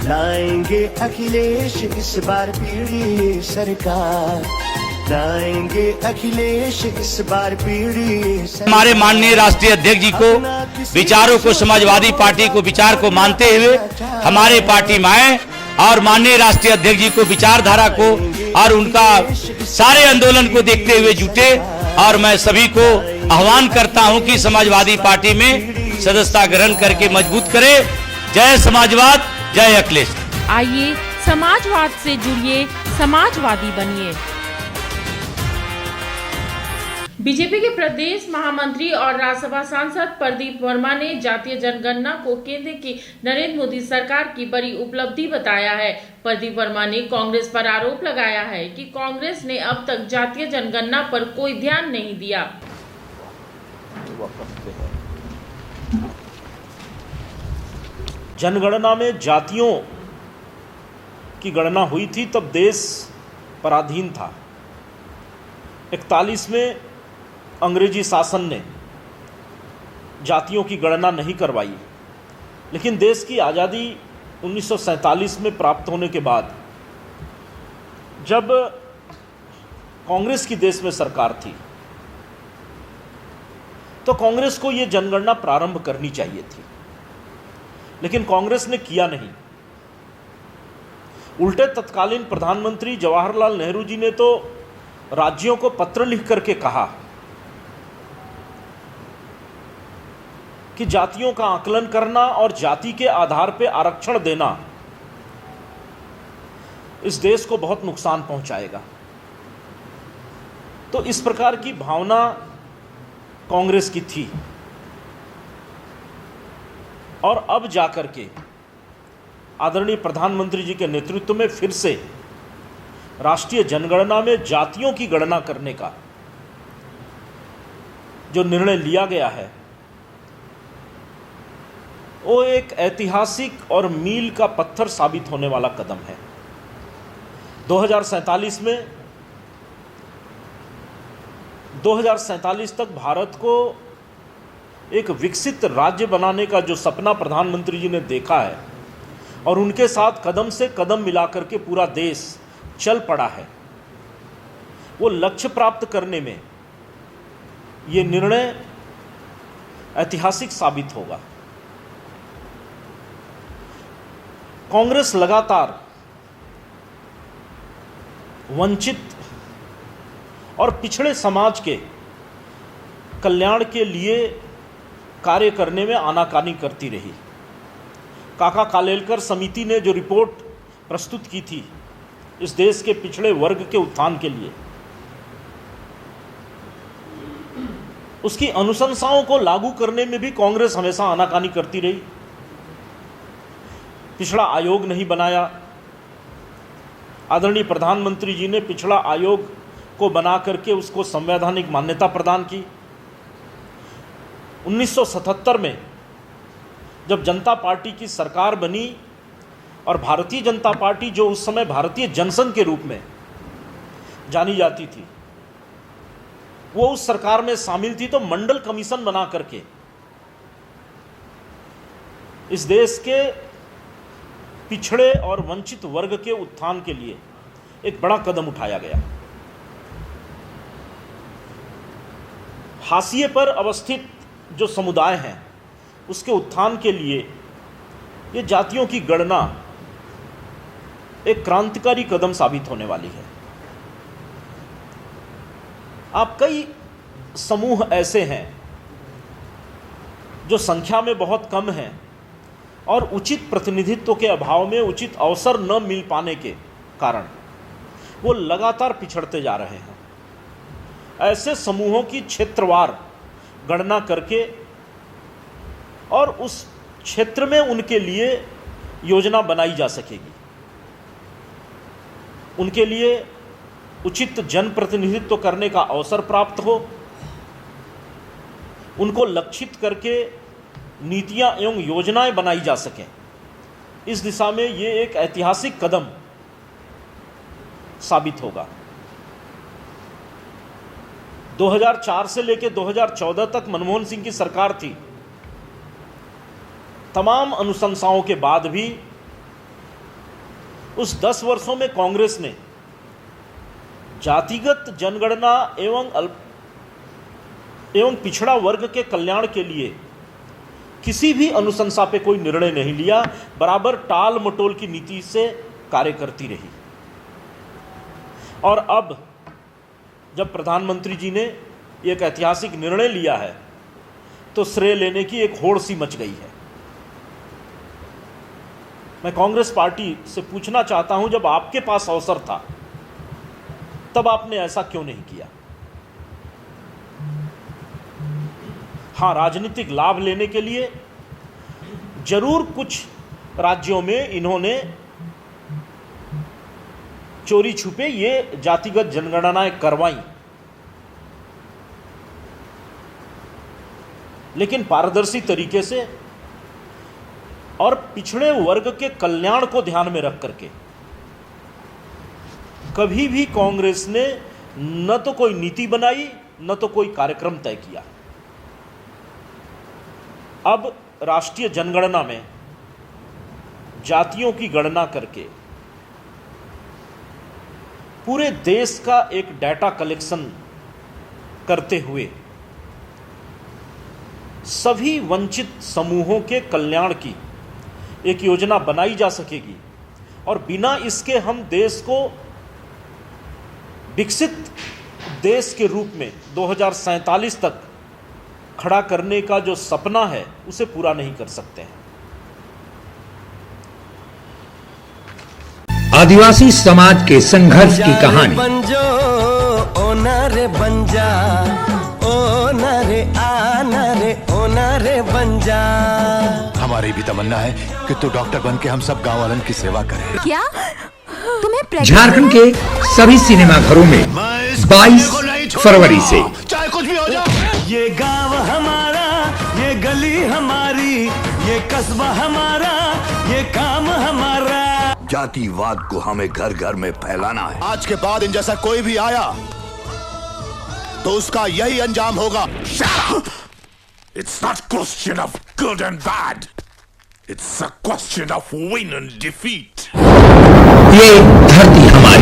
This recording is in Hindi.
लाएंगे अखिलेश इस बार पीढ़ी सरकार, लाएंगे अखिलेश इस बार पीढ़ी सरकार। हमारे माननीय राष्ट्रीय अध्यक्ष जी को विचारों को, समाजवादी पार्टी को विचार को मानते हुए हमारे पार्टी में आए और माननीय राष्ट्रीय अध्यक्ष जी को विचारधारा को और उनका सारे आंदोलन को देखते हुए जुटे। और मैं सभी को आह्वान करता हूं कि समाजवादी पार्टी में सदस्यता ग्रहण करके मजबूत करें। जय समाजवाद, जय अखिलेश। आइए समाजवाद से जुड़िए, समाजवादी बनिए। बीजेपी के प्रदेश महामंत्री और राज्यसभा सांसद प्रदीप वर्मा ने जातीय जनगणना को केंद्र की नरेंद्र मोदी सरकार की बड़ी उपलब्धि बताया है। प्रदीप वर्मा ने कांग्रेस पर आरोप लगाया है कि कांग्रेस ने अब तक जातीय जनगणना पर कोई ध्यान नहीं दिया। जनगणना में जातियों की गणना हुई थी तब देश पराधीन था। 41 में अंग्रेजी शासन ने जातियों की गणना नहीं करवाई, लेकिन देश की आज़ादी 1947 में प्राप्त होने के बाद जब कांग्रेस की देश में सरकार थी तो कांग्रेस को ये जनगणना प्रारंभ करनी चाहिए थी, लेकिन कांग्रेस ने किया नहीं। उल्टे तत्कालीन प्रधानमंत्री जवाहरलाल नेहरू जी ने तो राज्यों को पत्र लिख करके कहा कि जातियों का आकलन करना और जाति के आधार पर आरक्षण देना इस देश को बहुत नुकसान पहुंचाएगा। तो इस प्रकार की भावना कांग्रेस की थी और अब जाकर के आदरणीय प्रधानमंत्री जी के नेतृत्व में फिर से राष्ट्रीय जनगणना में जातियों की गणना करने का जो निर्णय लिया गया है वो एक ऐतिहासिक और मील का पत्थर साबित होने वाला कदम है। 2047 तक भारत को एक विकसित राज्य बनाने का जो सपना प्रधानमंत्री जी ने देखा है और उनके साथ कदम से कदम मिलाकर के पूरा देश चल पड़ा है, वो लक्ष्य प्राप्त करने में ये निर्णय ऐतिहासिक साबित होगा। कांग्रेस लगातार वंचित और पिछड़े समाज के कल्याण के लिए कार्य करने में आनाकानी करती रही। काका कालेलकर समिति ने जो रिपोर्ट प्रस्तुत की थी इस देश के पिछड़े वर्ग के उत्थान के लिए, उसकी अनुशंसाओं को लागू करने में भी कांग्रेस हमेशा आनाकानी करती रही। पिछड़ा आयोग नहीं बनाया। आदरणीय प्रधानमंत्री जी ने पिछड़ा आयोग को बना करके उसको संवैधानिक मान्यता प्रदान की। 1977 में जब जनता पार्टी की सरकार बनी और भारतीय जनता पार्टी जो उस समय भारतीय जनसंघ के रूप में जानी जाती थी वो उस सरकार में शामिल थी, तो मंडल कमीशन बना करके इस देश के पिछड़े और वंचित वर्ग के उत्थान के लिए एक बड़ा कदम उठाया गया। हाशिए पर अवस्थित जो समुदाय हैं उसके उत्थान के लिए ये जातियों की गणना एक क्रांतिकारी कदम साबित होने वाली है। आप कई समूह ऐसे हैं जो संख्या में बहुत कम हैं और उचित प्रतिनिधित्व के अभाव में उचित अवसर न मिल पाने के कारण वो लगातार पिछड़ते जा रहे हैं। ऐसे समूहों की क्षेत्रवार गणना करके और उस क्षेत्र में उनके लिए योजना बनाई जा सकेगी, उनके लिए उचित जनप्रतिनिधित्व करने का अवसर प्राप्त हो, उनको लक्षित करके नीतियां एवं योजनाएं बनाई जा सकें। इस दिशा में ये एक ऐतिहासिक कदम साबित होगा। 2004 से लेकर 2014 तक मनमोहन सिंह की सरकार थी। तमाम अनुशंसाओं के बाद भी उस 10 वर्षों में कांग्रेस ने जातिगत जनगणना एवं पिछड़ा वर्ग के कल्याण के लिए किसी भी अनुशंसा पे कोई निर्णय नहीं लिया, बराबर टाल मटोल की नीति से कार्य करती रही। और अब जब प्रधानमंत्री जी ने एक ऐतिहासिक निर्णय लिया है तो श्रेय लेने की एक होड़ सी मच गई है। मैं कांग्रेस पार्टी से पूछना चाहता हूं, जब आपके पास अवसर था तब आपने ऐसा क्यों नहीं किया? हां, राजनीतिक लाभ लेने के लिए जरूर कुछ राज्यों में इन्होंने चोरी छुपे ये जातिगत जनगणनाएं करवाई, लेकिन पारदर्शी तरीके से और पिछड़े वर्ग के कल्याण को ध्यान में रख करके कभी भी कांग्रेस ने न तो कोई नीति बनाई न तो कोई कार्यक्रम तय किया। अब राष्ट्रीय जनगणना में जातियों की गणना करके पूरे देश का एक डाटा कलेक्शन करते हुए सभी वंचित समूहों के कल्याण की एक योजना बनाई जा सकेगी और बिना इसके हम देश को विकसित देश के रूप में 2047 तक खड़ा करने का जो सपना है उसे पूरा नहीं कर सकते हैं। आदिवासी समाज के संघर्ष की कहानी। बंजो ओनरे बंजा ओनरे आनरे ओनरे बंजा। हमारी भी तमन्ना है कि तू डॉक्टर बन के हम सब गांव वालन की सेवा करे। क्या तुम्हें झारखंड के सभी सिनेमा घरों में 22 फरवरी से चाहे कुछ भी हो जाए, ये गांव हमारा, ये गली हमारी, ये कस्बा हमारा, ये काम हमारा। जातिवाद को हमें घर घर में फैलाना है। आज के बाद इन जैसा कोई भी आया तो उसका यही अंजाम होगा। It's not a question of good and bad. It's a question of win and defeat. ये धरती हमारी।